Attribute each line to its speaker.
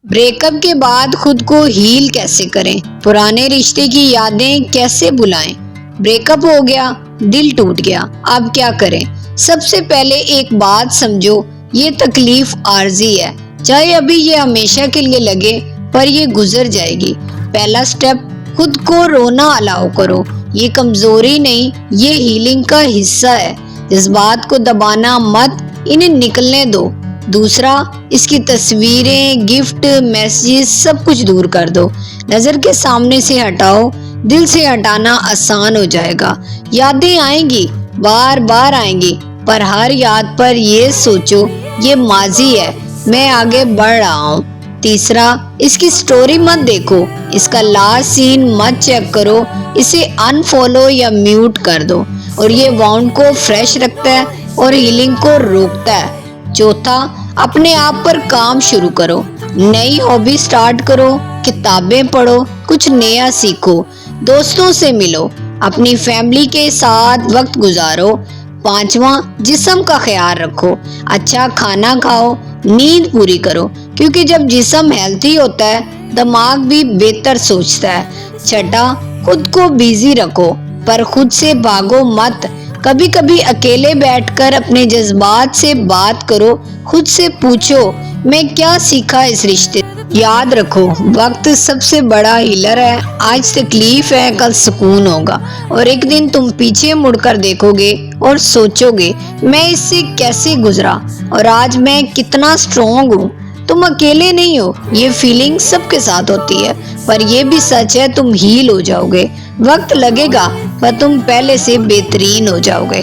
Speaker 1: Break up کے بعد خود کو ہیل کیسے کریں؟ پرانے رشتے کی یادیں کیسے بلائیں؟ بریک اپ ہو گیا، دل ٹوٹ گیا، اب کیا کریں؟ سب سے پہلے ایک بات سمجھو، یہ تکلیف عارضی ہے، چاہے ابھی یہ ہمیشہ کے لیے لگے پر یہ گزر جائے گی۔ پہلا سٹیپ، خود کو رونا الاؤ کرو۔ یہ کمزوری نہیں، یہ ہیلنگ کا حصہ ہے۔ جذبات کو دبانا مت، انہیں نکلنے دو۔ دوسرا، اس کی تصویریں، گفٹ، میسیجز سب کچھ دور کر دو۔ نظر کے سامنے سے ہٹاؤ، دل سے ہٹانا آسان ہو جائے گا۔ یادیں آئیں گی، بار بار آئیں گی، پر ہر یاد پر یہ سوچو یہ ماضی ہے، میں آگے بڑھ رہا ہوں۔ تیسرا، اس کی سٹوری مت دیکھو، اس کا لاسٹ سین مت چیک کرو، اسے ان فالو یا میوٹ کر دو، اور یہ وانڈ کو فریش رکھتا ہے اور ہیلنگ کو روکتا ہے۔ چوتھا، اپنے آپ پر کام شروع کرو، نئی ہابی سٹارٹ کرو، کتابیں پڑھو، کچھ نیا سیکھو، دوستوں سے ملو، اپنی فیملی کے ساتھ وقت گزارو۔ پانچواں، جسم کا خیال رکھو، اچھا کھانا کھاؤ، نیند پوری کرو، کیونکہ جب جسم ہیلتھی ہوتا ہے دماغ بھی بہتر سوچتا ہے۔ چھٹا، خود کو بیزی رکھو پر خود سے بھاگو مت۔ کبھی کبھی اکیلے بیٹھ کر اپنے جذبات سے بات کرو، خود سے پوچھو میں کیا سیکھا اس رشتے سے۔ یاد رکھو، وقت سب سے بڑا ہیلر ہے۔ آج تکلیف ہے، کل سکون ہوگا، اور ایک دن تم پیچھے مڑ کر دیکھو گے اور سوچو گے میں اس سے کیسے گزرا اور آج میں کتنا اسٹرانگ ہوں۔ تم اکیلے نہیں ہو، یہ فیلنگ سب کے ساتھ ہوتی ہے، پر یہ بھی سچ ہے تم ہیل ہو جاؤ گے۔ وقت لگے گا پر تم پہلے سے بہترین ہو جاؤ گے۔